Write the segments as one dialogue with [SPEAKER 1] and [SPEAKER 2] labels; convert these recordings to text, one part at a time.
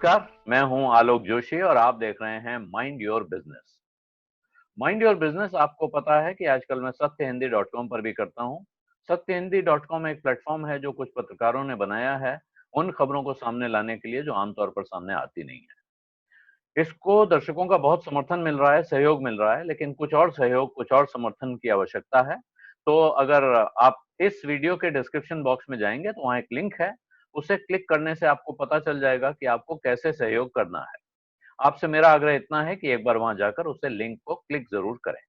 [SPEAKER 1] नमस्कार, मैं हूं आलोक जोशी और आप देख रहे हैं mind your business. Mind your business आपको पता है कि आजकल मैं सत्यहिंदी.com पर भी करता हूं। सत्यहिंदी.com एक प्लेटफॉर्म है जो कुछ पत्रकारों ने बनाया है उन खबरों को सामने लाने के लिए जो आमतौर पर सामने आती नहीं है। इसको दर्शकों का बहुत समर्थन मिल रहा है, सहयोग मिल रहा है, लेकिन कुछ और सहयोग, कुछ और समर्थन की आवश्यकता है। तो अगर आप इस वीडियो के डिस्क्रिप्शन बॉक्स में जाएंगे तो वहां एक लिंक है, उसे क्लिक करने से आपको पता चल जाएगा कि आपको कैसे सहयोग करना है। आपसे मेरा आग्रह इतना है कि एक बार वहां जाकर उसे लिंक को क्लिक जरूर करें।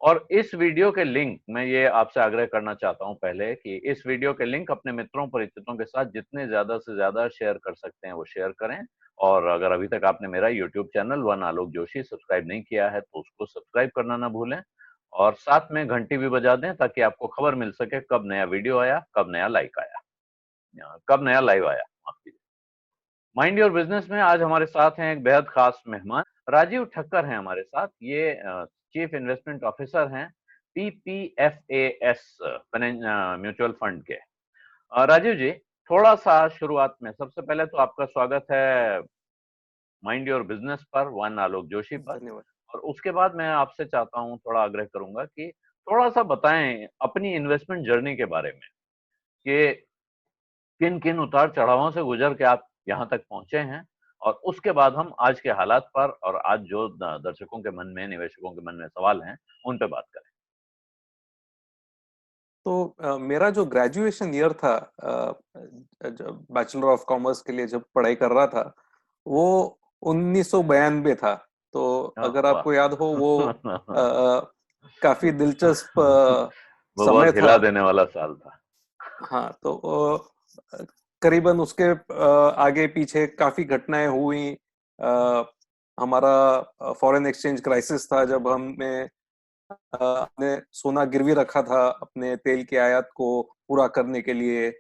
[SPEAKER 1] और इस वीडियो के लिंक मैं ये आपसे आग्रह करना चाहता हूं पहले कि इस वीडियो के लिंक अपने मित्रों परिचितों के साथ जितने ज्यादा से ज्यादा शेयर कर सकते हैं वो शेयर करें। और अगर अभी तक आपने मेरा यूट्यूब चैनल वन आलोक जोशी सब्सक्राइब नहीं किया है तो उसको सब्सक्राइब करना ना भूलें। और साथ में घंटी भी बजा दें ताकि आपको खबर मिल सके कब नया वीडियो आया, कब नया लाइक आया, कब नया लाइव आया, माफ कीजिए। माइंड योर बिजनेस में आज हमारे साथ हैं एक बेहद खास मेहमान। राजीव ठक्कर हैं हमारे साथ। ये चीफ इन्वेस्टमेंट ऑफिसर हैं पीपीएफएएस म्यूचुअल फंड के। राजीव जी, थोड़ा सा शुरुआत में सबसे पहले तो आपका स्वागत है माइंड योर बिजनेस पर, वन आलोक जोशी पर।
[SPEAKER 2] धन्यवाद।
[SPEAKER 1] और उसके बाद मैं आपसे चाहता हूं, थोड़ा आग्रह करूंगा कि थोड़ा सा बताएं अपनी इन्वेस्टमेंट जर्नी के बारे में कि किन किन उतार चढ़ावों से गुजर के आप यहाँ तक पहुंचे हैं। और उसके बाद हम आज के हालात पर और आज जो दर्शकों के मन में, निवेशकों के मन में सवाल हैं उन पे बात करें।
[SPEAKER 2] तो मेरा जो ग्रेजुएशन ईयर था, जब बैचलर ऑफ कॉमर्स के लिए जब पढ़ाई कर रहा था, वो 1992 था। तो अगर
[SPEAKER 1] वाह।
[SPEAKER 2] आपको याद हो, वो काफी दिलचस्प
[SPEAKER 1] वो
[SPEAKER 2] समय
[SPEAKER 1] बहुत
[SPEAKER 2] था।
[SPEAKER 1] हिला देने वाला साल था।
[SPEAKER 2] हाँ, तो करीबन उसके आगे पीछे काफी घटनाएं हुई। हमारा फॉरेन एक्सचेंज क्राइसिस था, जब हमने ने सोना गिरवी रखा था अपने तेल की आयात को पूरा करने के लिए।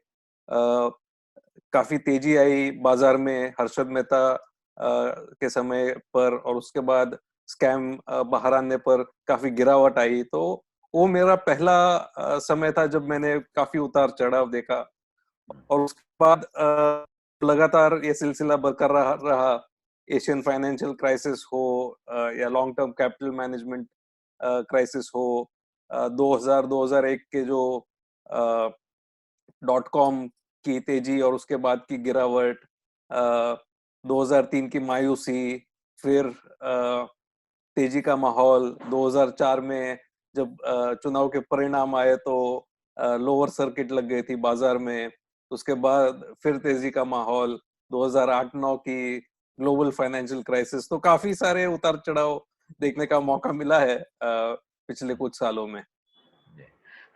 [SPEAKER 2] काफी तेजी आई बाजार में हर्षद मेहता के समय पर, और उसके बाद स्कैम बाहर आने पर काफी गिरावट आई। तो वो मेरा पहला समय था जब मैंने काफी उतार चढ़ाव देखा। और उसके बाद लगातार ये सिलसिला बरकरार रहा। एशियन फाइनेंशियल क्राइसिस हो, या long term capital management crisis हो, 2000-2001 के जो डॉट कॉम की तेजी और उसके बाद की गिरावट, 2003 की मायूसी, फिर तेजी का माहौल 2004 में जब चुनाव के परिणाम आए तो लोअर सर्किट लग गई थी बाजार में। उसके बाद फिर तेजी का माहौल, 2008-9 की ग्लोबल फाइनेंशियल क्राइसिस। तो काफी सारे उतार चढ़ाव देखने का मौका मिला है पिछले कुछ सालों में।
[SPEAKER 1] जी।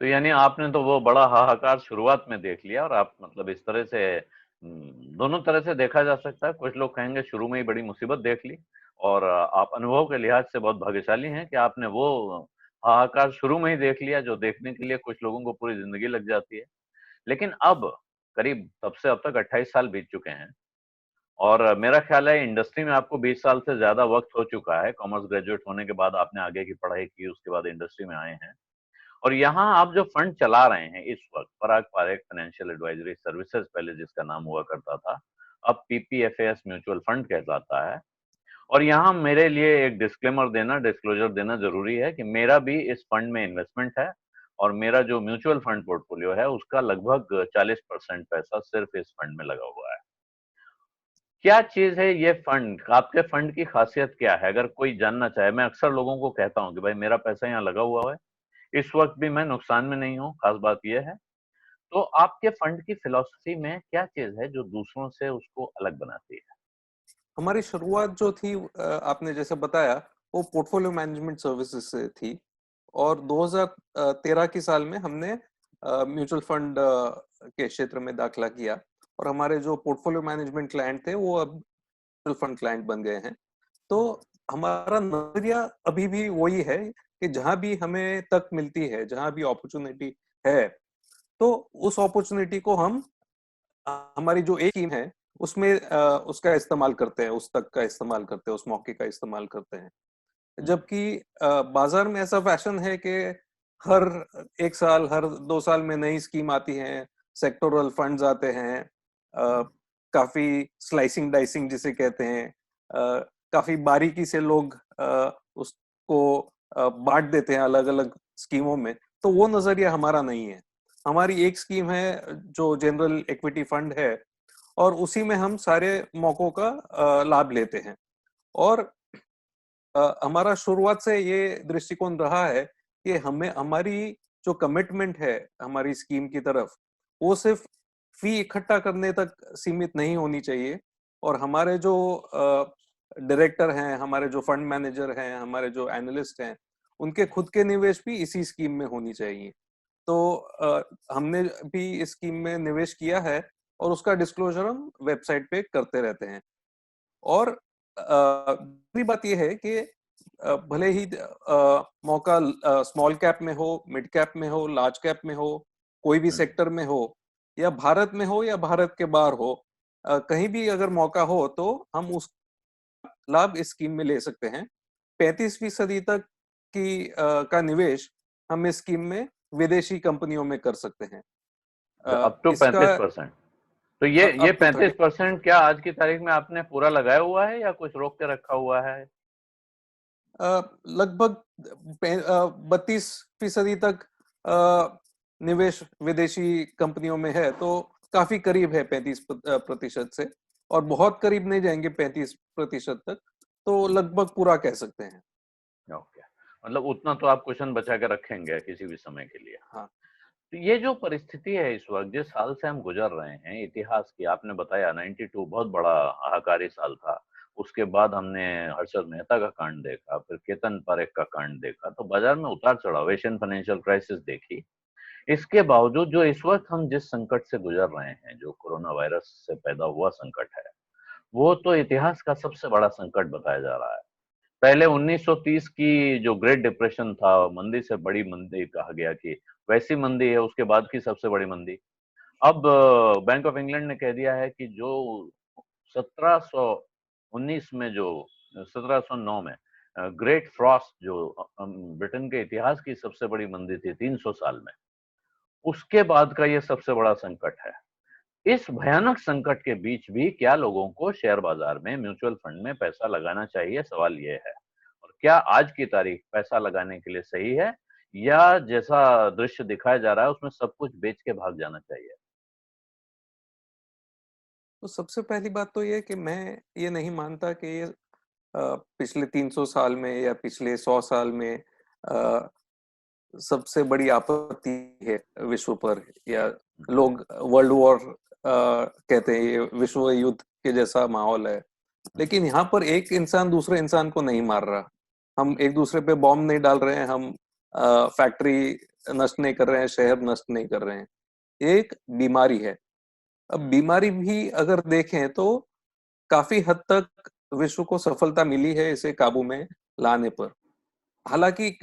[SPEAKER 1] तो यानी आपने तो वो बड़ा हाहाकार शुरुआत में देख लिया और आप मतलब इस तरह से दोनों तरह से देखा जा सकता है। कुछ लोग कहेंगे शुरू में ही बड़ी मुसीबत देख ली और आप अनुभव के लिहाज से बहुत भाग्यशाली हैं कि आपने वो हाहाकार शुरू में ही देख लिया जो देखने के लिए कुछ लोगों को पूरी जिंदगी लग जाती है। लेकिन अब करीब तब से अब तक 28 साल बीत चुके हैं और मेरा ख्याल है इंडस्ट्री में आपको 20 साल से ज्यादा वक्त हो चुका है। कॉमर्स ग्रेजुएट होने के बाद आपने आगे की पढ़ाई की, उसके बाद इंडस्ट्री में आए हैं और यहाँ आप जो फंड चला रहे हैं इस वक्त, पराग पारेख फाइनेंशियल एडवाइजरी सर्विसेज पहले जिसका नाम हुआ करता था, अब पीपीएफएस म्यूचुअल फंड कहलाता है। और यहाँ मेरे लिए एक डिस्क्लेमर देना, डिस्क्लोजर देना जरूरी है कि मेरा भी इस फंड में इन्वेस्टमेंट है और मेरा जो म्यूचुअल फंड पोर्टफोलियो है उसका लगभग 40% पैसा सिर्फ इस फंड में लगा हुआ है। क्या चीज है ये फंड, आपके फंड की खासियत क्या है अगर कोई जानना चाहे? मैं अक्सर लोगों को कहता हूँ कि भाई मेरा पैसा यहाँ लगा हुआ है, इस वक्त भी मैं नुकसान में नहीं हूँ, खास बात यह है। तो आपके फंड की फिलॉसफी में क्या चीज है जो दूसरों से उसको अलग बनाती है?
[SPEAKER 2] हमारी शुरुआत जो थी, आपने जैसे बताया, वो पोर्टफोलियो मैनेजमेंट सर्विसेज से थी। और 2013 की साल में हमने म्यूचुअल फंड के क्षेत्र में दाखला किया, और हमारे जो पोर्टफोलियो मैनेजमेंट क्लाइंट थे वो अब म्यूचुअल फंड क्लाइंट बन गए हैं। तो हमारा नजरिया अभी भी वही है कि जहां भी हमें तक मिलती है, जहां भी अपॉर्चुनिटी है, तो उस अपॉर्चुनिटी को हम, हमारी जो एक स्कीम है उसमें उसका इस्तेमाल करते हैं, उस तक का इस्तेमाल करते हैं, उस मौके का इस्तेमाल करते हैं।
[SPEAKER 1] हम्म।
[SPEAKER 2] जबकि बाजार में ऐसा फैशन है कि हर एक साल, हर 2 साल में नई स्कीम आती है, सेक्टोरल फंड्स आते हैं। काफी स्लाइसिंग डाइसिंग जिसे कहते हैं, काफी बारीकी से लोग उसको बांट देते हैं अलग अलग स्कीमों में। तो वो नजरिया हमारा नहीं है। हमारी एक स्कीम है जो जनरल इक्विटी फंड है, और उसी में हम सारे मौकों का लाभ लेते हैं। और हमारा शुरुआत से ये दृष्टिकोण रहा है कि हमें हमारी जो कमिटमेंट है हमारी स्कीम की तरफ, वो सिर्फ फी इकट्ठा करने तक सीमित नहीं होनी चाहिए। और हमारे जो डायरेक्टर हैं, हमारे जो फंड मैनेजर हैं, हमारे जो एनालिस्ट हैं, उनके खुद के निवेश भी इसी स्कीम में होनी चाहिए। तो हमने भी इस स्कीम में निवेश किया है और उसका डिस्क्लोजर हम वेबसाइट पे करते रहते हैं। और दूसरी बात यह है कि भले ही मौका स्मॉल कैप में हो, मिड कैप में हो, लार्ज कैप में हो, कोई भी सेक्टर में हो, या भारत में हो या भारत के बाहर हो, कहीं भी अगर मौका हो तो हम उस लाभ इस स्कीम में ले सकते हैं। 35% तक की का निवेश हम इस स्कीम में विदेशी कंपनियों में कर सकते हैं।
[SPEAKER 1] अप टू
[SPEAKER 2] इसका
[SPEAKER 1] 35%। तो ये
[SPEAKER 2] अप टू
[SPEAKER 1] 35% क्या आज की तारीख में आपने पूरा लगाया हुआ है या कुछ रोक के रखा हुआ है?
[SPEAKER 2] लगभग 32% तक निवेश विदेशी कंपनियों में है, तो काफी करीब है 35% से, और बहुत करीब नहीं जाएंगे 35% तक, तो लगभग पूरा कह सकते हैं।
[SPEAKER 1] ओके, मतलब उतना तो आप क्वेश्चन बचा के रखेंगे किसी भी समय के लिए।
[SPEAKER 2] हाँ।
[SPEAKER 1] तो ये जो परिस्थिति है इस वक्त, जिस साल से हम गुजर रहे हैं इतिहास की, आपने बताया 92 बहुत बड़ा हाहाकारी साल था। उसके बाद हमने हर्षद मेहता का कांड देखा, फिर केतन पारेख का कांड देखा, तो बाजार में उतार चढ़ाव, एशियन फाइनेंशियल क्राइसिस देखी। इसके बावजूद जो इस वक्त हम जिस संकट से गुजर रहे हैं, जो कोरोना वायरस से पैदा हुआ संकट है, वो तो इतिहास का सबसे बड़ा संकट बताया जा रहा है। पहले 1930 की जो ग्रेट डिप्रेशन था, मंदी से बड़ी मंदी कहा गया कि वैसी मंदी है, उसके बाद की सबसे बड़ी मंदी। अब बैंक ऑफ इंग्लैंड ने कह दिया है कि जो 1719 में जो 1709 में ग्रेट फ्रॉस्ट, जो ब्रिटेन के इतिहास की सबसे बड़ी मंदी थी 300 साल में, उसके बाद का ये सबसे बड़ा संकट है। इस भयानक संकट के बीच भी क्या लोगों को शेयर बाजार में, म्यूचुअल फंड में पैसा लगाना चाहिए, सवाल ये है। और क्या आज की तारीख पैसा लगाने के लिए सही है, या जैसा दृश्य दिखाया जा रहा है उसमें सब कुछ बेच के भाग जाना चाहिए?
[SPEAKER 2] तो सबसे पहली बात तो ये कि मैं ये नहीं मानता कि ये पिछले 300 साल में या पिछले 100 साल में अ, सबसे बड़ी आपत्ति है विश्व पर, या लोग वर्ल्ड वॉर कहते हैं, ये विश्व युद्ध के जैसा माहौल है। लेकिन यहाँ पर एक इंसान दूसरे इंसान को नहीं मार रहा, हम एक दूसरे पे बॉम्ब नहीं डाल रहे हैं, हम फैक्ट्री नष्ट नहीं कर रहे हैं, शहर नष्ट नहीं कर रहे हैं। ये एक बीमारी है। अब बीमारी भी अगर देखें तो काफी हद तक विश्व को सफलता मिली है इसे काबू में लाने पर। हालांकि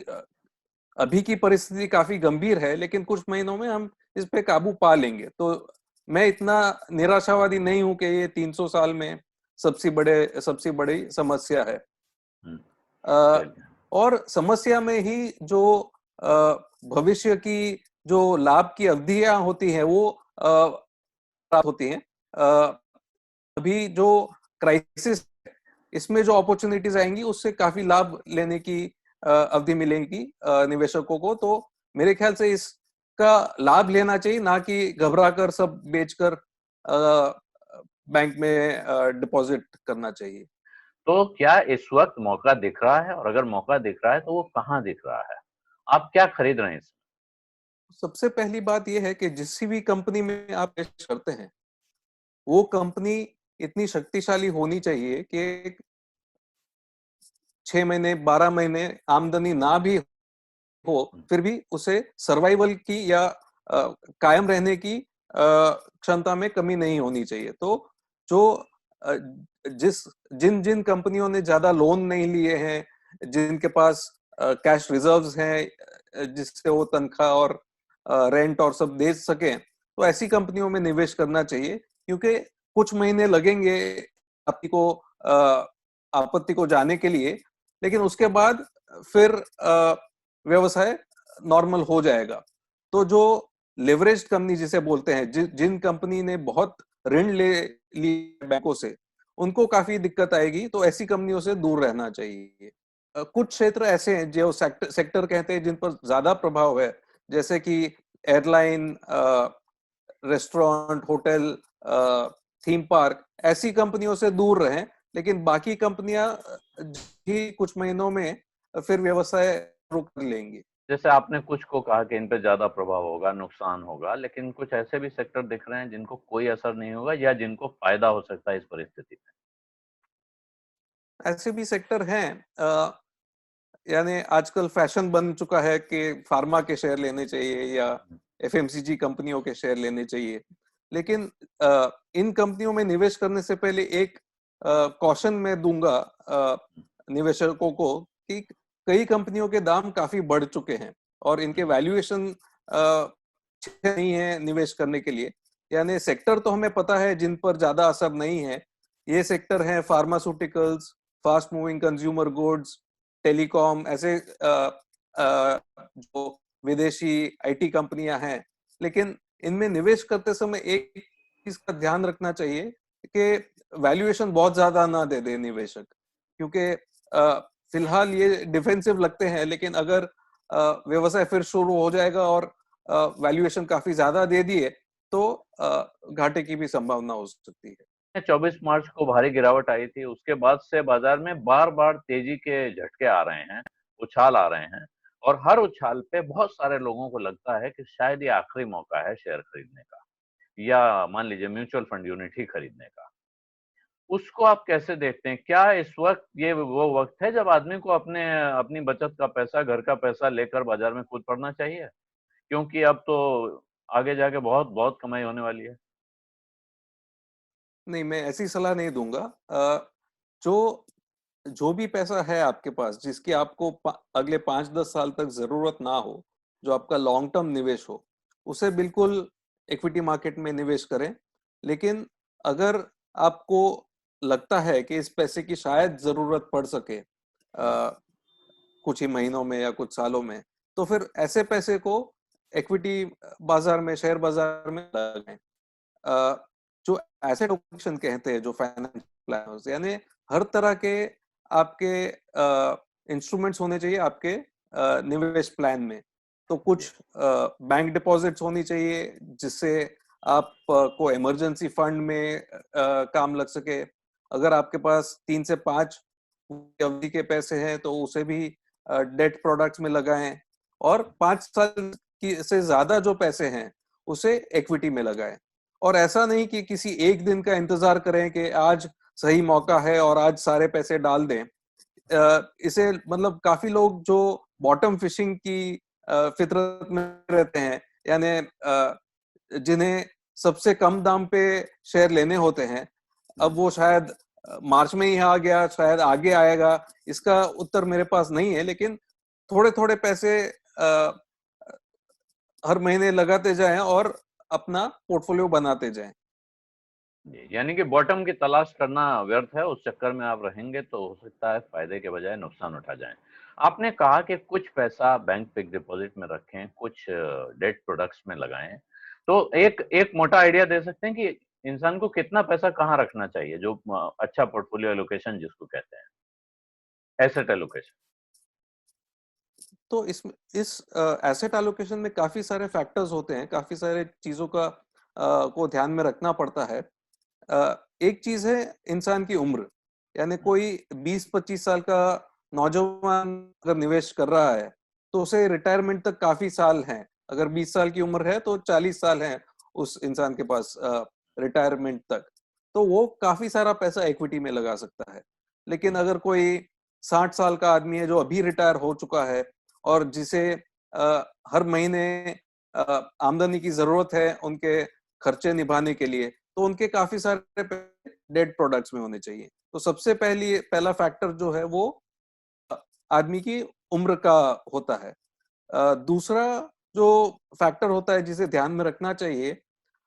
[SPEAKER 2] अभी की परिस्थिति काफी गंभीर है, लेकिन कुछ महीनों में हम इस पे काबू पा लेंगे। तो मैं इतना निराशावादी नहीं हूं कि ये 300 साल में सबसे बड़ी समस्या है।
[SPEAKER 1] चलिए।
[SPEAKER 2] और समस्या में ही जो भविष्य की जो लाभ की अवधियां होती हैं वो प्राप्त होती हैं। अभी जो क्राइसिस, इसमें जो अपॉर्चुनिटीज आएंगी उससे काफी लाभ लेने की अवधि मिलेगी निवेशकों को। तो मेरे ख्याल से इसका लाभ लेना चाहिए, ना कि घबरा कर सब बेचकर बैंक में डिपॉजिट करना चाहिए।
[SPEAKER 1] तो क्या इस वक्त मौका दिख रहा है, और अगर मौका दिख रहा है तो वो कहाँ दिख रहा है? आप क्या खरीद रहे हैं इसमें?
[SPEAKER 2] सबसे पहली बात यह है कि जिस भी कंपनी में आप इन्वेस्ट करते हैं, वो कंपनी इतनी शक्तिशाली होनी चाहिए कि 6 महीने 12 महीने आमदनी ना भी हो, फिर भी उसे सर्वाइवल की या कायम रहने की क्षमता में कमी नहीं होनी चाहिए। तो जो जिस जिन जिन कंपनियों ने ज्यादा लोन नहीं लिए हैं, जिनके पास कैश रिजर्व्स हैं, जिससे वो तनख्वाह और रेंट और सब दे सकें, तो ऐसी कंपनियों में निवेश करना चाहिए। क्योंकि कुछ महीने लगेंगे आपकी को आपत्ति को जाने के लिए, लेकिन उसके बाद फिर व्यवसाय नॉर्मल हो जाएगा। तो जो लेवरेज्ड कंपनी जिसे बोलते हैं, जिन कंपनी ने बहुत ऋण ले लिए बैंकों से, उनको काफी दिक्कत आएगी। तो ऐसी कंपनियों से दूर रहना चाहिए। कुछ क्षेत्र ऐसे हैं जो सेक्टर कहते हैं जिन पर ज्यादा प्रभाव है, जैसे कि airline, restaurant, hotel, theme park, ऐसी कंपनियों से दूर रहें। लेकिन बाकी कंपनियां ही कुछ महीनों में फिर व्यवसाय रुक लेंगी।
[SPEAKER 1] जैसे आपने कुछ को कहा कि इन पे ज्यादा प्रभाव होगा, नुकसान होगा, लेकिन कुछ ऐसे भी सेक्टर दिख रहे हैं जिनको कोई असर नहीं होगा या जिनको फायदा हो सकता है इस परिस्थिति में।
[SPEAKER 2] ऐसे भी सेक्टर हैं। यानी आजकल फैशन बन चुका है कि फार्मा के शेयर लेने चाहिए या एफएमसीजी कंपनियों के शेयर लेने चाहिए। लेकिन इन कंपनियों में निवेश करने से पहले एक कॉशन मैं दूंगा निवेशकों को कि कई कंपनियों के दाम काफी बढ़ चुके हैं और इनके वैल्यूएशन नहीं है निवेश करने के लिए। यानी सेक्टर तो हमें पता है जिन पर ज्यादा असर नहीं है। ये सेक्टर है pharmaceuticals, fast moving consumer goods, telecom, ऐसे जो विदेशी आईटी कंपनियां हैं। लेकिन इनमें निवेश करते समय एक चीज का ध्यान रखना चाहिए कि वैल्यूएशन बहुत ज्यादा ना दे दे निवेशक, क्योंकि फिलहाल ये डिफेंसिव लगते हैं, लेकिन अगर व्यवसाय फिर शुरू हो जाएगा और वैल्यूएशन काफी ज्यादा दे दिए तो घाटे की भी संभावना हो सकती है।
[SPEAKER 1] 24 मार्च को भारी गिरावट आई थी, उसके बाद से बाजार में बार बार तेजी के झटके आ रहे हैं, उछाल आ रहे हैं, और हर उछाल पे बहुत सारे लोगों को लगता है कि शायद ये आखिरी मौका है शेयर खरीदने का, या मान लीजिए म्यूचुअल फंड यूनिट ही खरीदने का। उसको आप कैसे देखते हैं? क्या इस वक्त ये वो वक्त है जब आदमी को अपने अपनी बचत का पैसा, घर का पैसा लेकर बाजार में कूद पड़ना चाहिए? क्योंकि अब तो आगे जाके बहुत बहुत कमाई होने वाली है।
[SPEAKER 2] नहीं, मैं ऐसी सलाह नहीं दूंगा। जो जो भी पैसा है आपके पास, जिसकी आपको अगले 5-10 साल तक जरूरत ना हो, जो आपका लॉन्ग टर्म निवेश हो, उसे बिल्कुल इक्विटी मार्केट में निवेश करें। लेकिन अगर आपको लगता है कि इस पैसे की शायद जरूरत पड़ सके कुछ ही महीनों में या कुछ सालों में, तो फिर ऐसे पैसे को इक्विटी बाजार में, शेयर बाजार में लगाएं। जो एसेट एलोकेशन कहते हैं, जो फाइनेंस प्लानर्स, यानी हर तरह के आपके इंस्ट्रूमेंट्स होने चाहिए आपके निवेश प्लान में। तो कुछ बैंक डिपॉजिट्स होनी चाहिए जिससे आप को इमरजेंसी फंड में काम लग सके। अगर आपके पास 3 से 5 अवधि के पैसे हैं तो उसे भी डेट प्रोडक्ट्स में लगाएं, और 5 साल की से ज्यादा जो पैसे हैं उसे इक्विटी में लगाएं। और ऐसा नहीं कि किसी एक दिन का इंतजार करें कि आज सही मौका है और आज सारे पैसे डाल दें। इसे मतलब काफी लोग जो बॉटम फिशिंग की फितरत में रहते हैं, यानी जिन्हें सबसे कम दाम पे शेयर लेने होते हैं, अब वो शायद मार्च में ही आ गया, शायद आगे आएगा, इसका उत्तर मेरे पास नहीं है। लेकिन थोड़े थोड़े पैसे हर महीने लगाते जाएं और अपना पोर्टफोलियो बनाते जाएं।
[SPEAKER 1] यानी कि बॉटम की तलाश करना व्यर्थ है, उस चक्कर में आप रहेंगे तो हो सकता है फायदे के बजाय नुकसान उठा जाएं। आपने कहा कि कुछ पैसा बैंक फिक्स डिपॉजिट में रखें, कुछ डेट प्रोडक्ट्स में लगाएं। तो एक एक मोटा आइडिया दे सकते हैं कि इंसान को कितना पैसा कहाँ रखना चाहिए, जो अच्छा पोर्टफोलियो एलोकेशन जिसको कहते हैं, एसेट एलोकेशन?
[SPEAKER 2] तो इस एसेट एलोकेशन में काफी सारे फैक्टर्स होते हैं, काफी सारे चीजों का को ध्यान में रखना पड़ता है। एक चीज है इंसान की उम्र, यानी कोई 20-25 साल का नौजवान अगर निवेश कर रहा है तो उसे रिटायरमेंट तक काफी साल हैं। अगर 20 साल की उम्र है तो 40 साल हैं उस इंसान के पास रिटायरमेंट तक, तो वो काफी सारा पैसा इक्विटी में लगा सकता है। लेकिन अगर कोई 60 साल का आदमी है जो अभी रिटायर हो चुका है और जिसे हर महीने आमदनी की जरूरत है उनके खर्चे निभाने के लिए, तो उनके काफी सारे डेट प्रोडक्ट्स में होने चाहिए। तो सबसे पहला फैक्टर जो है वो आदमी की उम्र का होता है। दूसरा जो फैक्टर होता है जिसे ध्यान में रखना चाहिए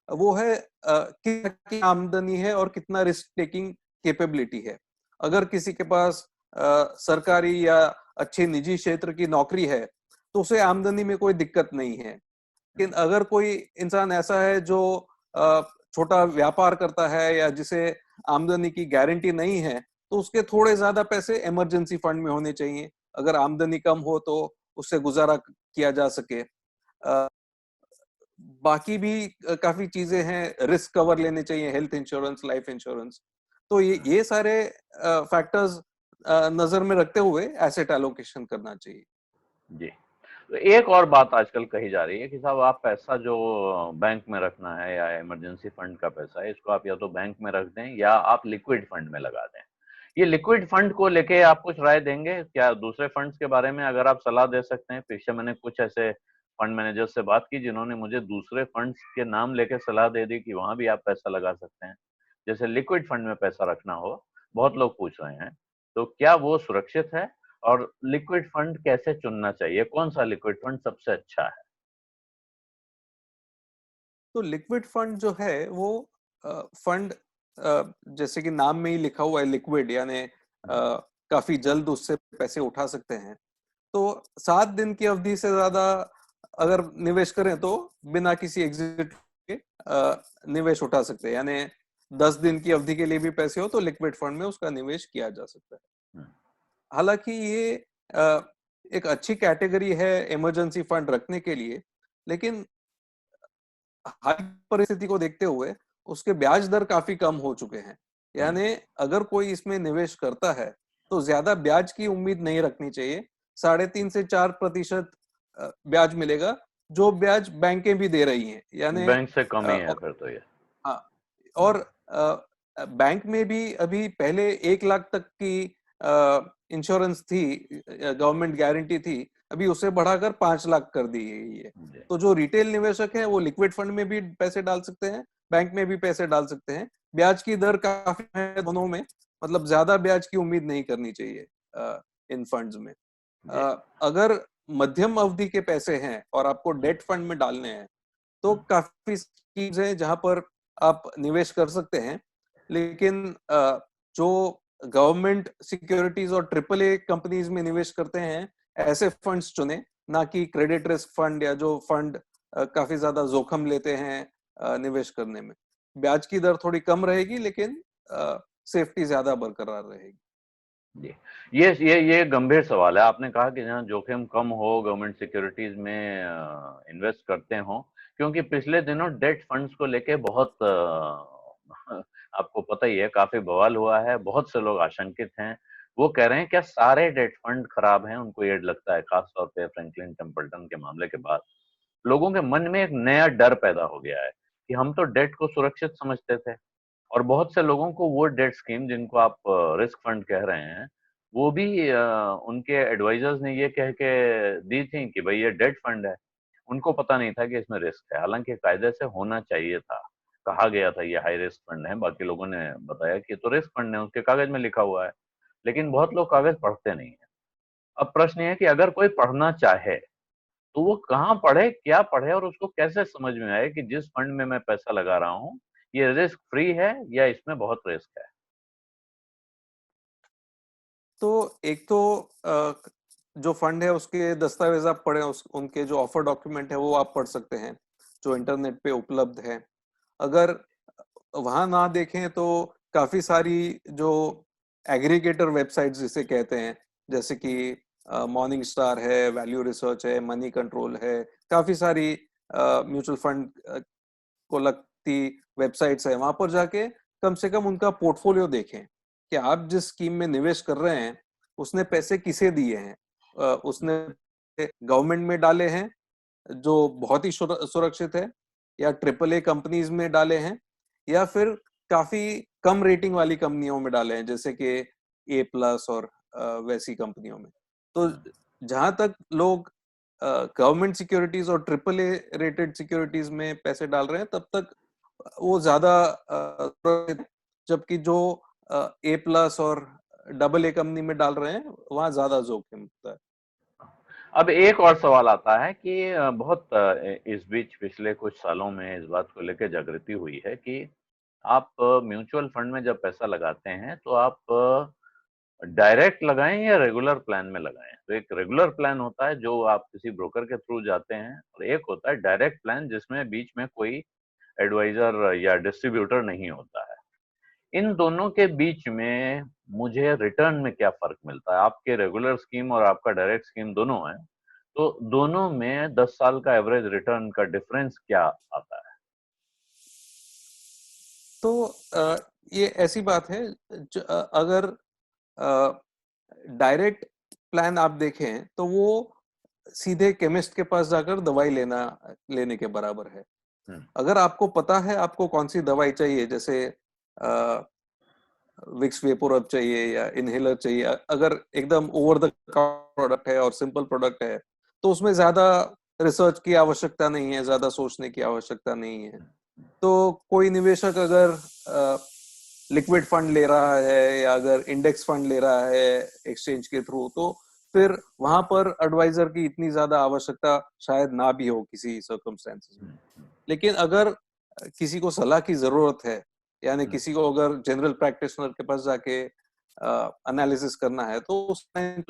[SPEAKER 2] वो है कितनी आमदनी है और कितना रिस्क टेकिंग कैपेबिलिटी है। अगर किसी के पास सरकारी या अच्छे निजी क्षेत्र की नौकरी है तो उसे आमदनी में कोई दिक्कत नहीं है। लेकिन अगर कोई इंसान ऐसा है जो छोटा व्यापार करता है या जिसे आमदनी की गारंटी नहीं है, तो उसके थोड़े ज्यादा पैसे इमरजेंसी फंड में होने चाहिए। अगर आमदनी कम हो तो उससे गुजारा किया जा सके। बाकी भी काफी चीजें हैं, रिस्क कवर लेने चाहिए, हेल्थ इंश्योरेंस, लाइफ इंश्योरेंस। तो ये सारे फैक्टर्स नजर में रखते हुए एसेट एलोकेशन करना चाहिए।
[SPEAKER 1] जी। तो एक और बात आजकल कही जा रही है कि साहब आप पैसा जो बैंक में रखना है या इमरजेंसी फंड का पैसा है, इसको आप या तो बैंक में रख दें या आप लिक्विड फंड में लगा दें। ये लिक्विड फंड को लेके आप कुछ राय देंगे क्या? दूसरे फंड्स के बारे में अगर आप सलाह दे सकते हैं। पीछे मैंने कुछ ऐसे फंड मैनेजर से बात की जिन्होंने मुझे दूसरे फंड्स के नाम लेके सलाह दे दी कि वहां भी आप पैसा लगा सकते हैं। जैसे लिक्विड फंड में पैसा रखना हो, बहुत लोग पूछ रहे हैं, तो क्या वो सुरक्षित है? और लिक्विड फंड कैसे चुनना चाहिए? कौन सा लिक्विड फंड सबसे अच्छा है?
[SPEAKER 2] तो लिक्विड फंड जो है वो फंड, जैसे कि नाम में ही लिखा हुआ है लिक्विड, यानी काफी जल्द उससे पैसे उठा सकते हैं। तो 7 दिन की अवधि से ज्यादा अगर निवेश करें तो बिना किसी एग्जिट के निवेश उठा सकते हैं। यानी 10 दिन की अवधि के लिए भी पैसे हो तो लिक्विड फंड में उसका निवेश किया जा सकता है। हालांकि ये एक अच्छी कैटेगरी है इमरजेंसी फंड रखने के लिए, लेकिन हाल परिस्थिति को देखते हुए उसके ब्याज दर काफी कम हो चुके हैं। यानी अगर कोई इसमें निवेश करता है तो ज्यादा ब्याज की उम्मीद नहीं रखनी चाहिए। 3.5 से 4% ब्याज मिलेगा, जो ब्याज बैंकें भी दे रही हैं। यानी
[SPEAKER 1] बैंक से कम ही है फिर तो ये।
[SPEAKER 2] हाँ, और बैंक में भी अभी पहले 1 लाख तक की इंश्योरेंस थी, गवर्नमेंट गारंटी थी, अभी उसे बढ़ाकर 5 लाख कर दी गई है। तो जो रिटेल निवेशक है वो लिक्विड फंड में भी पैसे डाल सकते हैं, बैंक में भी पैसे डाल सकते हैं। ब्याज की दर काफी है दोनों में, मतलब ज्यादा ब्याज की उम्मीद नहीं करनी चाहिए इन फंड्स में। अगर मध्यम अवधि के पैसे हैं और आपको डेट फंड में डालने हैं तो काफी स्कीम्स हैं जहां पर आप निवेश कर सकते हैं। लेकिन जो गवर्नमेंट सिक्योरिटीज और ट्रिपल ए कंपनीज में निवेश करते हैं, ऐसे फंड्स चुने, ना कि क्रेडिट रिस्क फंड या जो फंड काफी ज्यादा जोखिम लेते हैं निवेश करने में। ब्याज की दर थोड़ी कम रहेगी लेकिन सेफ्टी ज्यादा बरकरार रहेगी।
[SPEAKER 1] जी, ये गंभीर सवाल है। आपने कहा कि जहाँ जोखिम कम हो, गवर्नमेंट सिक्योरिटीज में इन्वेस्ट करते हो, क्योंकि पिछले दिनों डेट फंड्स को लेके बहुत आपको पता ही है, काफी बवाल हुआ है। बहुत से लोग आशंकित हैं। वो कह रहे हैं क्या सारे डेट फंड खराब हैं? उनको ये लगता है, खासतौर पे फ्रैंकलिन टेम्पल्टन के मामले के बाद लोगों के मन में एक नया डर पैदा हो गया है कि हम तो डेट को सुरक्षित समझते थे, और बहुत से लोगों को वो डेट स्कीम जिनको आप रिस्क फंड कह रहे हैं, वो भी उनके एडवाइजर्स ने ये कह के दी थी कि भाई ये डेट फंड है। उनको पता नहीं था कि इसमें रिस्क है, हालांकि कायदे से होना चाहिए था। कहा गया था ये हाई रिस्क फंड है, बाकी लोगों ने बताया कि तो रिस्क फंड है, उसके कागज में लिखा हुआ है। लेकिन बहुत लोग कागज पढ़ते नहीं है। अब प्रश्न ये है कि अगर कोई पढ़ना चाहे तो वो कहाँ पढ़े, क्या पढ़े, और उसको कैसे समझ में आए कि जिस फंड में मैं पैसा लगा रहा हूँ ये रिस्क फ्री है या इसमें बहुत रिस्क है?
[SPEAKER 2] तो एक तो जो फंड है उसके दस्तावेज आप पढ़े, उनके जो ऑफर डॉक्यूमेंट है वो आप पढ़ सकते हैं, जो इंटरनेट पे उपलब्ध है। अगर वहां ना देखें तो काफी सारी जो एग्रीगेटर वेबसाइट्स जिसे कहते हैं, जैसे कि मॉर्निंग स्टार है, वैल्यू रिसर्च है, मनी कंट्रोल है, काफी सारी म्यूचुअल फंड को लगती वेबसाइट्स है। वहां पर जाके कम से कम उनका पोर्टफोलियो देखें कि आप जिस स्कीम में निवेश कर रहे हैं उसने पैसे किसे दिए हैं। उसने गवर्नमेंट में डाले हैं जो बहुत ही सुरक्षित है, या ट्रिपल ए कंपनीज में डाले हैं, या फिर काफी कम रेटिंग वाली कंपनियों में डाले हैं जैसे कि A+ और वैसी कंपनियों में। तो जहां तक लोग गवर्नमेंट सिक्योरिटीज और ट्रिपल ए रेटेड सिक्योरिटीज में पैसे डाल रहे हैं तब तक वो ज्यादा जबकि जो A+ और AA कंपनी में डाल रहे हैं वहां ज्यादा जोखिम होता है।
[SPEAKER 1] अब एक और सवाल आता है कि बहुत इस बीच पिछले कुछ सालों में इस बात को लेकर जागृति हुई है कि आप म्यूचुअल फंड में जब पैसा लगाते हैं तो आप डायरेक्ट लगाएं या रेगुलर प्लान में लगाएं। तो एक रेगुलर प्लान होता है जो आप किसी ब्रोकर के थ्रू जाते हैं, और एक होता है डायरेक्ट प्लान जिसमें बीच में कोई एडवाइजर या डिस्ट्रीब्यूटर नहीं होता है। इन दोनों के बीच में मुझे रिटर्न में क्या फ़र्क मिलता है? आपके रेगुलर स्कीम और आपका डायरेक्ट स्कीम दोनों है, तो दोनों में 10 साल का एवरेज रिटर्न का डिफरेंस क्या आता है?
[SPEAKER 2] तो ये ऐसी बात है, अगर डायरेक्ट प्लान आप देखें तो वो सीधे केमिस्ट के पास जाकर दवाई लेने के बराबर है।
[SPEAKER 1] हुँ,
[SPEAKER 2] अगर आपको पता है आपको कौन सी दवाई चाहिए, जैसे विक्स वेपोरब चाहिए या इनहेलर चाहिए, अगर एकदम ओवर द प्रोडक्ट है और सिंपल प्रोडक्ट है तो उसमें ज्यादा रिसर्च की आवश्यकता नहीं है, ज्यादा सोचने की आवश्यकता नहीं है। तो कोई निवेशक अगर लिक्विड फंड ले रहा है या अगर इंडेक्स फंड ले रहा है एक्सचेंज के थ्रू, तो फिर वहां पर एडवाइजर की इतनी ज्यादा आवश्यकता शायद ना भी हो किसी सर्कमस्टेंसेस में।
[SPEAKER 1] हुँ, हुँ,
[SPEAKER 2] लेकिन अगर किसी को सलाह की जरूरत है, यानी
[SPEAKER 1] हुँ।
[SPEAKER 2] किसी को अगर जनरल प्रैक्टिशनर के पास जाके एनालिसिस करना है, तो उस टाइम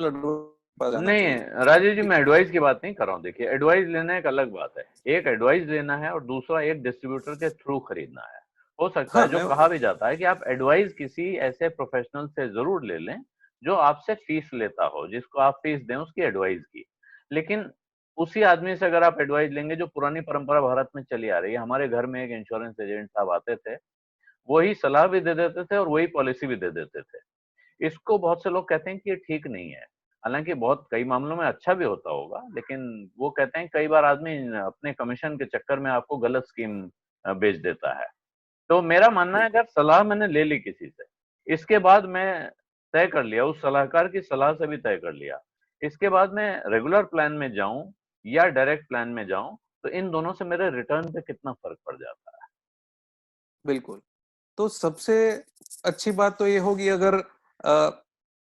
[SPEAKER 2] पास जाना
[SPEAKER 1] नहीं,
[SPEAKER 2] चाहिए।
[SPEAKER 1] राजीव जी, मैं एडवाइस की बात नहीं कर रहा हूँ। देखिए, एडवाइस लेना एक अलग बात है। एक एडवाइस लेना है और दूसरा एक डिस्ट्रीब्यूटर के थ्रू खरीदना है। हो सकता
[SPEAKER 2] हाँ
[SPEAKER 1] है, जो
[SPEAKER 2] मैं
[SPEAKER 1] कहा भी जाता है कि आप एडवाइस किसी ऐसे प्रोफेशनल से ज़रूर ले लें, जो आपसे फीस लेता हो, जिसको आप फीस दें उसकी एडवाइस की। लेकिन उसी आदमी से अगर आप एडवाइस लेंगे, जो पुरानी परंपरा भारत में चली आ रही है, हमारे घर में एक इंश्योरेंस एजेंट साहब आते थे, वही सलाह भी दे देते थे और वही पॉलिसी भी दे देते थे। इसको बहुत से लोग कहते हैं कि ये ठीक नहीं है। हालाँकि बहुत कई मामलों में अच्छा भी होता होगा, लेकिन वो कहते हैं कई बार आदमी अपने कमीशन के चक्कर में आपको गलत स्कीम बेच देता है। तो मेरा मानना है,
[SPEAKER 2] बिल्कुल
[SPEAKER 1] अगर सलाह मैंने ले ली किसी से, इसके बाद मैं तय कर लिया, उस सलाहकार की सलाह से भी तय कर लिया। इसके बाद मैं रेगुलर प्लान में जाऊँ या डायरेक्ट प्लान में जाऊँ, तो इन दोनों से मेरे रिटर्न पे कितना फ़र्क पड़ जाता है।
[SPEAKER 2] बिल्कुल। तो सबसे अच्छी बात तो ये होगी अगर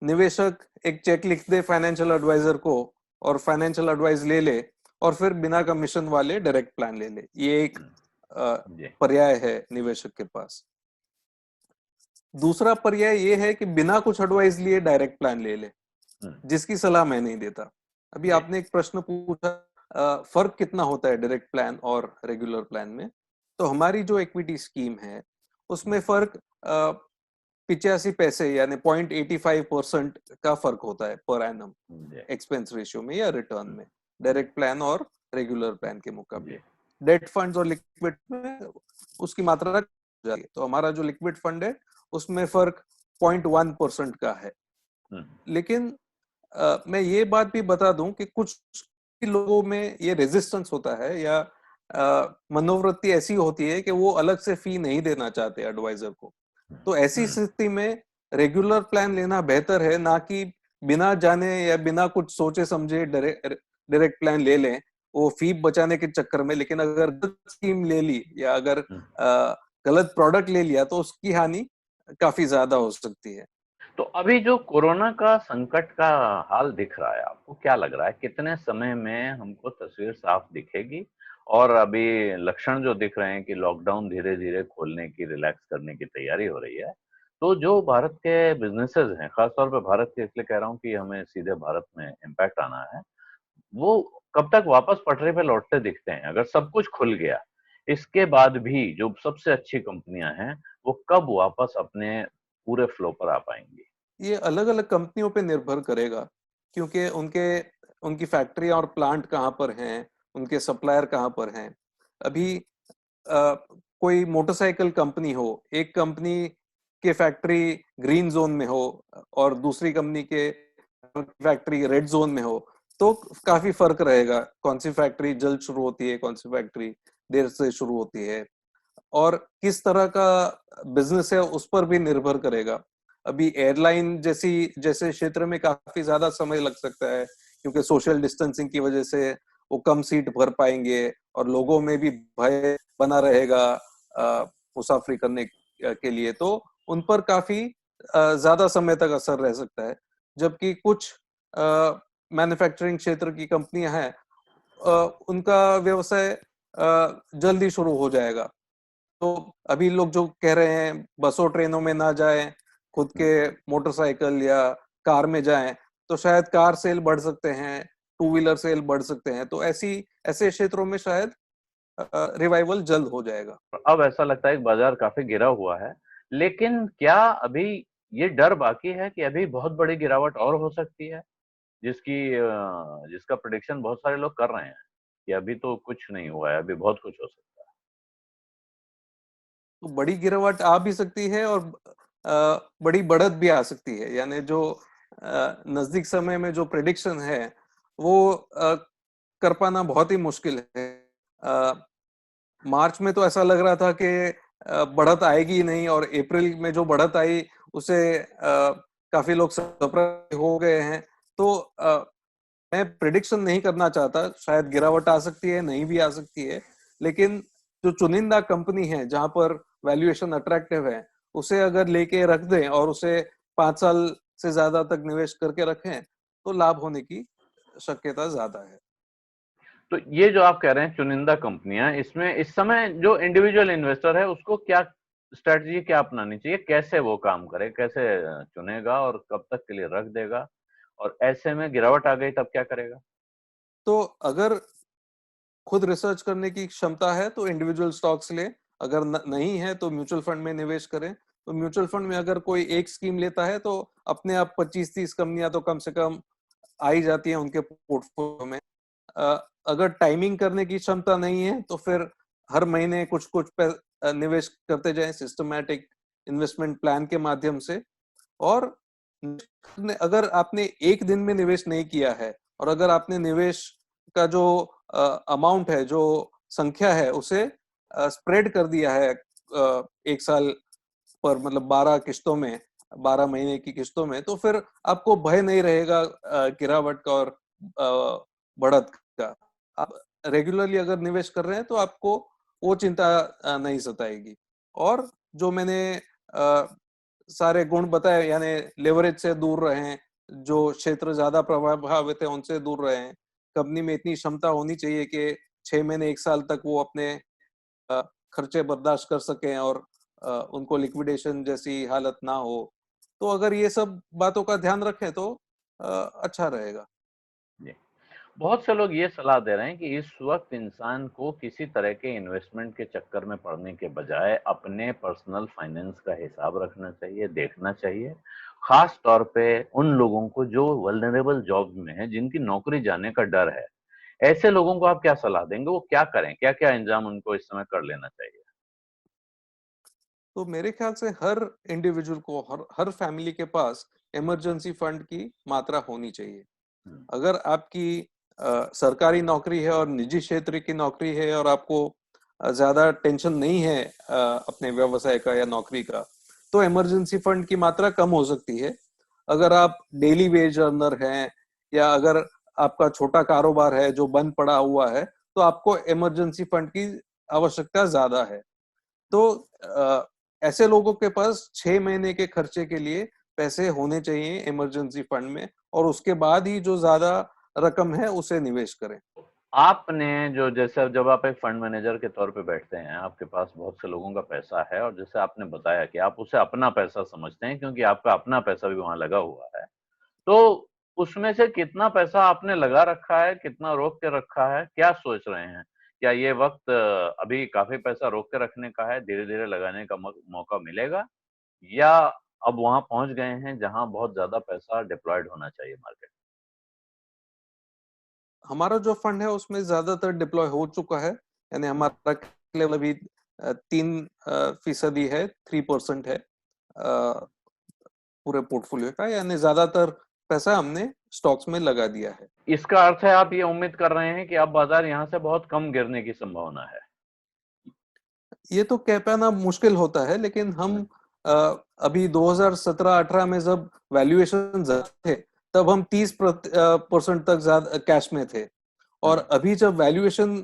[SPEAKER 2] निवेशक एक चेक लिख दे फाइनेंशियल एडवाइजर को और फाइनेंशियल एडवाइस ले ले, और फिर बिना कमीशन वाले डायरेक्ट प्लान ले ले। ये एक
[SPEAKER 1] हुँ,
[SPEAKER 2] अ,
[SPEAKER 1] जी।
[SPEAKER 2] पर्याय है निवेशक के पास। दूसरा पर्याय ये है कि बिना कुछ एडवाइस लिए डायरेक्ट प्लान ले ले,
[SPEAKER 1] हुँ,
[SPEAKER 2] जिसकी सलाह मैं नहीं देता। अभी
[SPEAKER 1] जी।
[SPEAKER 2] आपने एक प्रश्न पूछा, फर्क कितना होता है डायरेक्ट प्लान और रेगुलर प्लान में। तो हमारी जो इक्विटी स्कीम है उसमें
[SPEAKER 1] हुँ,
[SPEAKER 2] फर्क 85 पैसे यानी 0.85% का फर्क होता है पर एनम,
[SPEAKER 1] जी।
[SPEAKER 2] एक्सपेंस रेशियो में या रिटर्न
[SPEAKER 1] हुँ,
[SPEAKER 2] में,
[SPEAKER 1] हुँ,
[SPEAKER 2] डायरेक्ट प्लान और रेगुलर प्लान के मुकाबले।
[SPEAKER 1] जी।
[SPEAKER 2] डेट फंड्स और लिक्विड में उसकी मात्रा जाती है। तो हमारा जो लिक्विड फंड है उसमें फर्क 0.1% का है।
[SPEAKER 1] हुँ,
[SPEAKER 2] लेकिन मैं ये बात भी बता दूं कि कुछ लोगों में ये रेजिस्टेंस होता है, या मनोवृत्ति ऐसी होती है कि वो अलग से फी नहीं देना चाहते एडवाइजर को।
[SPEAKER 1] हुँ,
[SPEAKER 2] तो ऐसी
[SPEAKER 1] हुँ।
[SPEAKER 2] स्थिति में रेगुलर प्लान लेना बेहतर है, ना कि बिना जाने या बिना कुछ सोचे समझे डायरेक्ट प्लान ले लें वो फी बचाने के चक्कर में। लेकिन अगर गलत स्कीम ले ली या अगर
[SPEAKER 1] हुँ।
[SPEAKER 2] गलत प्रोडक्ट ले लिया तो उसकी हानि काफी ज्यादा हो सकती है।
[SPEAKER 1] तो अभी जो कोरोना का संकट का हाल दिख रहा है, आपको क्या लग रहा है, कितने समय में हमको तस्वीर साफ दिखेगी? और अभी लक्षण जो दिख रहे हैं कि लॉकडाउन धीरे-धीरे खोलने की, रिलैक्स करने की तैयारी हो रही है। तो जो भारत के बिज़नेसेज़ हैं, ख़ास तौर पे भारत के, इसलिए कह रहा हूँ कि हमें सीधे भारत में इम्पैक्ट आना है, वो कब तक वापस पटरी पे लौटते दिखते हैं? अगर सब कुछ खुल गया, इसके बाद भी जो सबसे अच्छी कंपनियाँ हैं, वो कब वापस अपने पूरे फ्लो पर आ पाएँगी?
[SPEAKER 2] ये अलग अलग कंपनियों पे निर्भर करेगा, क्योंकि उनके उनकी फैक्ट्री और प्लांट कहाँ पर हैं, उनके सप्लायर कहाँ पर हैं। अभी कोई मोटरसाइकिल कंपनी हो, एक कंपनी के फैक्ट्री ग्रीन जोन में हो और दूसरी कंपनी के फैक्ट्री रेड जोन में हो, तो काफी फर्क रहेगा कौन सी फैक्ट्री जल्द शुरू होती है, कौन सी फैक्ट्री देर से शुरू होती है, और किस तरह का बिजनेस है उस पर भी निर्भर करेगा। अभी एयरलाइन जैसी जैसे क्षेत्र में काफी ज्यादा समय लग सकता है, क्योंकि सोशल डिस्टेंसिंग की वजह से वो कम सीट भर पाएंगे और लोगों में भी भय बना रहेगा मुसाफरी करने के लिए, तो उन पर काफी ज्यादा समय तक असर रह सकता है। जबकि कुछ मैन्युफैक्चरिंग क्षेत्र की कंपनियां हैं, उनका व्यवसाय जल्दी शुरू हो जाएगा। तो अभी लोग जो कह रहे हैं बसों ट्रेनों में ना जाएं, खुद
[SPEAKER 1] हुँ,
[SPEAKER 2] के मोटरसाइकिल या कार में जाएं, तो शायद कार सेल बढ़ सकते हैं, टू व्हीलर सेल बढ़ सकते हैं। तो ऐसे क्षेत्रों में शायद रिवाइवल जल्द हो जाएगा।
[SPEAKER 1] अब ऐसा लगता है कि बाजार काफी गिरा हुआ है, लेकिन क्या अभी ये डर बाकी है कि अभी बहुत बड़ी गिरावट और हो सकती है, जिसका प्रेडिक्शन बहुत सारे लोग कर रहे हैं कि अभी तो कुछ नहीं हुआ है, अभी बहुत कुछ हो सकता है।
[SPEAKER 2] तो बड़ी गिरावट आ भी सकती है और बड़ी बढ़त भी आ सकती है। यानी जो नजदीक समय में जो प्रेडिक्शन है वो कर पाना बहुत ही मुश्किल है। अ, मार्च में तो ऐसा लग रहा था कि बढ़त आएगी ही नहीं, और अप्रैल में जो बढ़त आई उसे काफी लोग सरप्राइज हो गए हैं। तो मैं प्रिडिक्शन नहीं करना चाहता, शायद गिरावट आ सकती है, नहीं भी आ सकती है, लेकिन जो चुनिंदा कंपनी है जहां पर वैल्यूएशन अट्रैक्टिव है उसे अगर लेके रख दें और उसे 5 साल से ज्यादा तक निवेश करके रखें तो लाभ होने की शक्यता ज्यादा है।
[SPEAKER 1] तो ये जो आप कह रहे हैं चुनिंदा कंपनियां, इसमें इस समय जो इंडिविजुअल इन्वेस्टर है उसको क्या स्ट्रेटजी क्या अपनानी चाहिए, कैसे वो काम करे, कैसे चुनेगा और कब तक के लिए रख देगा, और ऐसे में गिरावट आ गई तब क्या करेगा?
[SPEAKER 2] तो अगर खुद रिसर्च करने की क्षमता है तो इंडिविजुअल स्टॉक्स ले, अगर नहीं है तो म्यूचुअल फंड में निवेश करें। तो म्यूचुअल फंड में अगर कोई एक स्कीम लेता है तो अपने आप 25-30 कंपनियां तो कम से कम आ ही जाती हैं उनके पोर्टफोलियो में। अगर टाइमिंग करने की क्षमता नहीं है तो फिर हर महीने कुछ कुछ निवेश करते जाएं सिस्टमैटिक इन्वेस्टमेंट प्लान के माध्यम से। और अगर आपने एक दिन में निवेश नहीं किया है और अगर आपने निवेश का जो अमाउंट है, जो संख्या है, उसे स्प्रेड कर दिया है एक साल पर, मतलब 12 किस्तों में, 12 महीने की किस्तों में, तो फिर आपको भय नहीं रहेगा गिरावट का और बढ़त का। आप रेगुलरली अगर निवेश कर रहे हैं तो आपको वो चिंता नहीं सताएगी। और जो मैंने सारे गुण बताए, यानी लेवरेज से दूर रहें, जो क्षेत्र ज्यादा प्रभावित है उनसे दूर रहें, कंपनी में इतनी क्षमता होनी चाहिए कि 6 महीने एक साल तक वो अपने खर्चे बर्दाश्त कर सकें और उनको लिक्विडेशन जैसी हालत ना हो। तो अगर ये सब बातों का ध्यान रखें तो अच्छा रहेगा।
[SPEAKER 1] जी। बहुत से लोग ये सलाह दे रहे हैं कि इस वक्त इंसान को किसी तरह के इन्वेस्टमेंट के चक्कर में पड़ने के बजाय अपने पर्सनल फाइनेंस का हिसाब रखना चाहिए, देखना चाहिए। खास तौर पे उन लोगों को जो वल्नरेबल जॉब्स में हैं, जिनकी नौकरी जाने का डर है। ऐसे लोगों को आप क्या सलाह देंगे, वो क्या करें? क्या-क्या इंतजाम उनको इस समय कर लेना चाहिए?
[SPEAKER 2] तो मेरे ख्याल से हर इंडिविजुअल को, हर हर फैमिली के पास इमरजेंसी फंड की मात्रा होनी चाहिए।
[SPEAKER 1] हुँ,
[SPEAKER 2] अगर आपकी सरकारी नौकरी है और निजी क्षेत्र की नौकरी है और आपको ज्यादा टेंशन नहीं है अपने व्यवसाय का या नौकरी का, तो इमरजेंसी फंड की मात्रा कम हो सकती है। अगर आप डेली वेज अर्नर हैं या अगर आपका छोटा कारोबार है जो बंद पड़ा हुआ है, तो आपको इमरजेंसी फंड की आवश्यकता ज्यादा है। तो ऐसे लोगों के पास 6 महीने के खर्चे के लिए पैसे होने चाहिए इमरजेंसी फंड में, और उसके बाद ही जो ज्यादा रकम है उसे निवेश करें।
[SPEAKER 1] आपने जो जैसे जब आप एक फंड मैनेजर के तौर पे बैठते हैं, आपके पास बहुत से लोगों का पैसा है और जैसे आपने बताया कि आप उसे अपना पैसा समझते हैं क्योंकि आपका अपना पैसा भी वहाँ लगा हुआ है। तो उसमें से कितना पैसा आपने लगा रखा है, कितना रोक के रखा है, क्या सोच रहे हैं? क्या ये वक़्त अभी काफ़ी पैसा रोक के रखने का है, धीरे-धीरे लगाने का मौका मिलेगा? या अब वहाँ पहुँच गए हैं जहाँ बहुत ज़्यादा पैसा डिप्लॉयड होना चाहिए मार्केट?
[SPEAKER 2] हमारा जो फंड है उसमें ज्यादातर डिप्लॉय हो चुका है। यानी
[SPEAKER 1] हुँ।
[SPEAKER 2] हमारा लेवल अभी 3% है, 3% है पूरे पोर्टफोलियो का। यानी ज्यादातर पैसा हमने स्टॉक्स में लगा दिया है।
[SPEAKER 1] इसका अर्थ है आप ये उम्मीद कर रहे हैं कि अब बाज़ार यहाँ से बहुत कम गिरने की संभावना है।
[SPEAKER 2] ये तो कह पाना मुश्किल होता है, लेकिन हम
[SPEAKER 1] हुँ,
[SPEAKER 2] अभी 2017-18 में जब वैल्यूएशन थे तब हम 30% तक ज्यादा कैश में थे।
[SPEAKER 1] हुँ।
[SPEAKER 2] और अभी जब वैल्यूएशन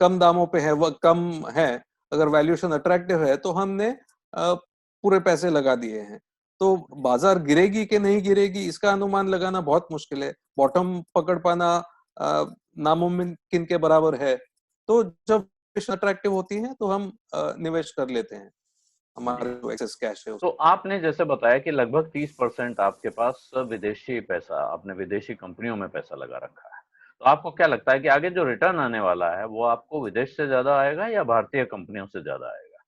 [SPEAKER 2] कम दामों पे है, वह कम है, अगर वैल्यूएशन अट्रैक्टिव है तो हमने पूरे पैसे लगा दिए हैं। तो बाजार गिरेगी कि नहीं गिरेगी इसका अनुमान लगाना बहुत मुश्किल है। बॉटम पकड़ पाना नामुमकिन के बराबर है। तो जब अट्रैक्टिव होती है तो हम निवेश कर लेते हैं
[SPEAKER 1] जी।
[SPEAKER 2] हमारे जो एक्सेस कैश है
[SPEAKER 1] तो
[SPEAKER 2] उसमें।
[SPEAKER 1] आपने जैसे बताया कि लगभग 30% आपके पास विदेशी पैसा, आपने विदेशी कंपनियों में पैसा लगा रखा है। तो आपको क्या लगता है कि आगे जो रिटर्न आने वाला है वो आपको विदेश से ज्यादा आएगा या भारतीय कंपनियों से ज्यादा आएगा?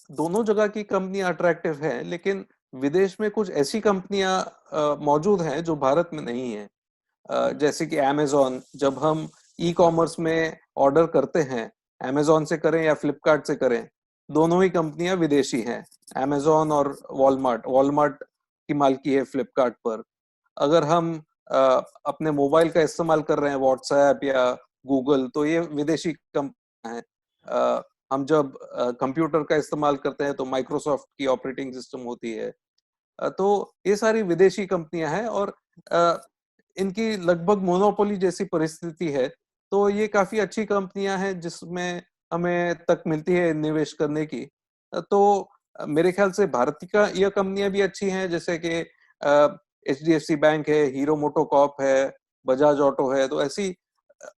[SPEAKER 2] दोनों जगह की कंपनियां अट्रैक्टिव हैं, लेकिन विदेश में कुछ ऐसी कंपनियां मौजूद हैं जो भारत में नहीं है।
[SPEAKER 1] हम्म।
[SPEAKER 2] जैसे कि अमेजोन, जब हम ई कॉमर्स में ऑर्डर करते हैं, अमेजोन से करें या फ्लिपकार्ट से करें, दोनों ही कंपनियां विदेशी हैं। अमेजोन और वॉलमार्ट, वॉलमार्ट की मालकी है फ्लिपकार्ट पर। अगर हम अ, अपने मोबाइल का इस्तेमाल कर रहे हैं, व्हाट्सएप या गूगल, तो ये विदेशी कंपनियां हैं। अ, हम जब कंप्यूटर का इस्तेमाल करते हैं तो माइक्रोसॉफ्ट की ऑपरेटिंग सिस्टम होती है। तो ये सारी विदेशी कंपनियां हैं, और अ, इनकी लगभग मोनोपोली जैसी परिस्थिति है। तो ये काफी अच्छी कंपनियां हैं जिसमें हमें तक मिलती है निवेश करने की। तो मेरे ख्याल से भारत का ये कंपनियां भी अच्छी हैं, जैसे कि एचडीएफसी बैंक है, हीरो मोटोकॉर्प है, बजाज ऑटो है। तो ऐसी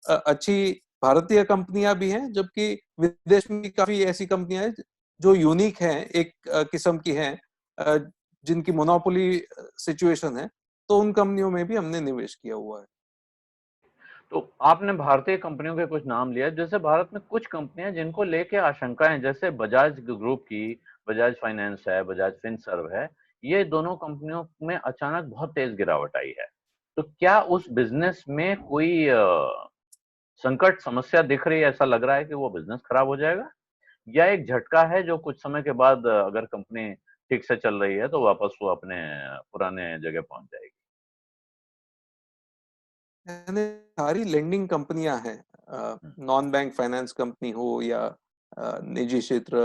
[SPEAKER 2] अच्छी भारतीय कंपनियां भी हैं, जबकि विदेश में भी काफी ऐसी कंपनियां हैं जो यूनिक हैं, एक किस्म की हैं, अ, जिनकी मोनोपोली सिचुएशन है। तो उन कंपनियों में भी हमने निवेश किया हुआ है।
[SPEAKER 1] तो आपने भारतीय कंपनियों के कुछ नाम लिया, जैसे भारत में कुछ कंपनियां जिनको लेके आशंकाएं, जैसे बजाज ग्रुप की, बजाज फाइनेंस है, बजाज फिनसर्व है, ये दोनों कंपनियों में अचानक बहुत तेज गिरावट आई है। तो क्या उस बिजनेस में कोई संकट समस्या दिख रही है? ऐसा लग रहा है कि वो बिजनेस खराब हो जाएगा, या एक झटका है जो कुछ समय के बाद अगर कंपनी ठीक से चल रही है तो वापस वो अपने पुराने जगह पहुंच जाएगी?
[SPEAKER 2] यानी सारी लेंडिंग कंपनियां हैं,
[SPEAKER 1] हम्म।
[SPEAKER 2] नॉन बैंक फाइनेंस कंपनी हो या निजी क्षेत्र,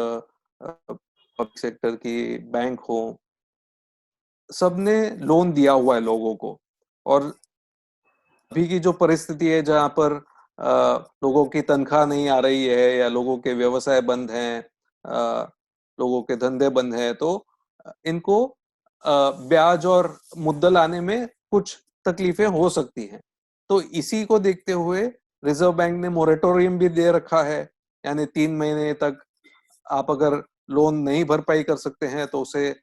[SPEAKER 2] पब्लिक सेक्टर की बैंक हो, सबने लोन दिया हुआ है लोगों को। और अभी की जो परिस्थिति है, जहाँ पर लोगों की तनख्वाह नहीं आ रही है या लोगों के व्यवसाय बंद हैं, लोगों के धंधे बंद हैं, तो इनको ब्याज और मुद्दल आने में कुछ तकलीफें हो सकती हैं। तो इसी को देखते हुए रिजर्व बैंक ने मोरेटोरियम भी दे रखा है। यानी 3 महीने तक आप अगर लोन नहीं भरपाई कर सकते हैं तो उसे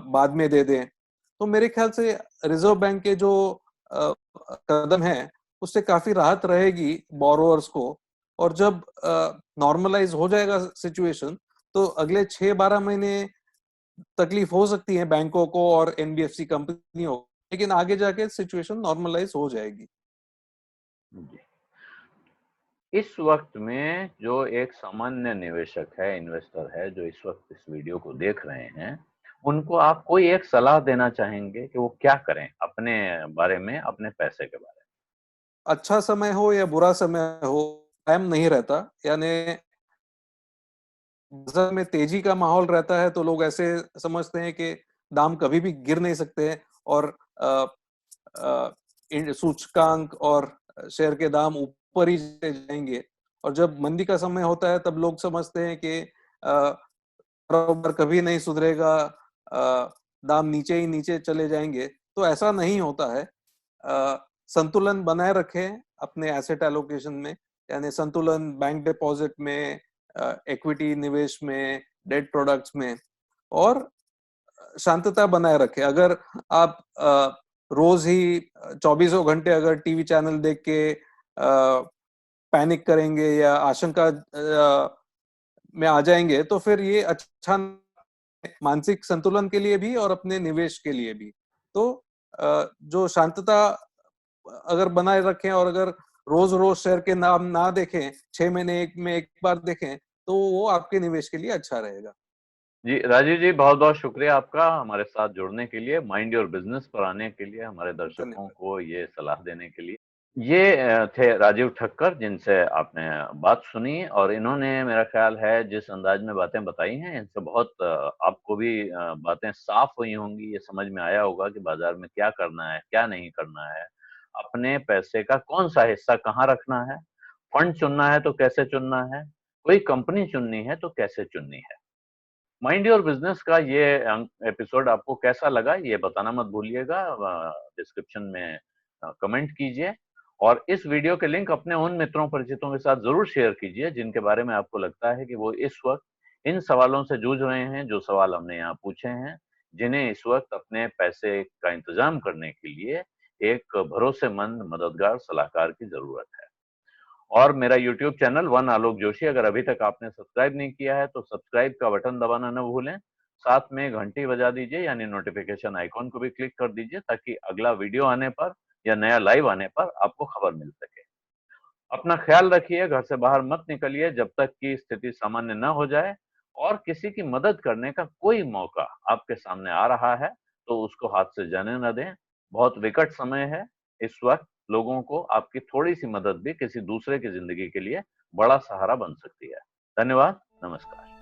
[SPEAKER 2] बाद में दे दें। तो मेरे ख्याल से रिजर्व बैंक के जो कदम है, उससे काफी राहत रहेगी बोरोअर्स को। और जब नॉर्मलाइज हो जाएगा सिचुएशन, तो अगले 6-12 महीने तकलीफ हो सकती है बैंकों को और एनबीएफसी कंपनियों को, लेकिन आगे जाके सिचुएशन नॉर्मलाइज हो जाएगी।
[SPEAKER 1] जी। इस वक्त में जो एक सामान्य निवेशक है, इन्वेस्टर है, जो इस वक्त इस वीडियो को देख रहे हैं, उनको आप कोई एक सलाह देना चाहेंगे कि वो क्या करें अपने बारे में, अपने पैसे के बारे
[SPEAKER 2] अच्छा समय हो या बुरा समय हो, टाइम नहीं रहता। यानी बाजार में तेजी का माहौल रहता है तो लोग ऐसे समझते हैं कि दाम कभी भी गिर नहीं सकते हैं, और सूचकांक और शेयर के दाम ऊपर ही चले जाएंगे। और जब मंदी का समय होता है तब लोग समझते हैं कि कारोबार कभी नहीं सुधरेगा, दाम नीचे ही नीचे चले जाएंगे। तो ऐसा नहीं होता है। संतुलन बनाए रखें अपने एसेट एलोकेशन में। यानी संतुलन बैंक डिपॉजिट में, इक्विटी निवेश में, डेट प्रोडक्ट्स में, और शांतता बनाए रखें। अगर आप रोज ही 24 घंटे अगर टीवी चैनल देख के पैनिक करेंगे या आशंका में आ जाएंगे, तो फिर ये अच्छा, मानसिक संतुलन के लिए भी और अपने निवेश के लिए भी। तो जो शांतता अगर बनाए रखें, और अगर रोज रोज शेयर के नाम ना देखें, 6 महीने एक में एक बार देखें, तो वो आपके निवेश के लिए अच्छा रहेगा।
[SPEAKER 1] में? जी राजीव जी, बहुत बहुत शुक्रिया आपका हमारे साथ जुड़ने के लिए, माइंड योर बिजनेस पर आने के लिए, हमारे दर्शकों
[SPEAKER 2] धन्यवाद।
[SPEAKER 1] को ये सलाह देने के लिए। ये थे राजीव ठक्कर, जिनसे आपने बात सुनी, और इन्होंने मेरा ख्याल है जिस अंदाज में बातें बताई हैं, इनसे बहुत आपको भी बातें साफ हुई होंगी, ये समझ में आया होगा कि बाजार में क्या करना है, क्या नहीं करना है, अपने पैसे का कौन सा हिस्सा कहाँ रखना है, फंड चुनना है तो कैसे चुनना है, कोई कंपनी चुननी है तो कैसे चुननी है। माइंड योर बिजनेस का ये एपिसोड आपको कैसा लगा ये बताना मत भूलिएगा, डिस्क्रिप्शन में कमेंट कीजिए, और इस वीडियो के लिंक अपने उन मित्रों परिचितों के साथ जरूर शेयर कीजिए जिनके बारे में आपको लगता है कि वो इस वक्त इन सवालों से जूझ रहे हैं, जो सवाल हमने यहाँ पूछे हैं, जिन्हें इस वक्त अपने पैसे का इंतजाम करने के लिए एक भरोसेमंद मददगार सलाहकार की जरूरत है। और मेरा यूट्यूब चैनल वन आलोक जोशी, अगर अभी तक आपने सब्सक्राइब नहीं किया है तो सब्सक्राइब का बटन दबाना न भूलें। साथ में घंटी बजा दीजिए, यानी नोटिफिकेशन आइकॉन को भी क्लिक कर दीजिए, ताकि अगला वीडियो आने पर या नया लाइव आने पर आपको खबर मिल सके। अपना ख्याल रखिए, घर से बाहर मत निकलिए जब तक कि स्थिति सामान्य न हो जाए, और किसी की मदद करने का कोई मौका आपके सामने आ रहा है तो उसको हाथ से जाने न दें। बहुत विकट समय है इस वक्त, लोगों को आपकी थोड़ी सी मदद भी किसी दूसरे की जिंदगी के लिए बड़ा सहारा बन सकती है। धन्यवाद, नमस्कार।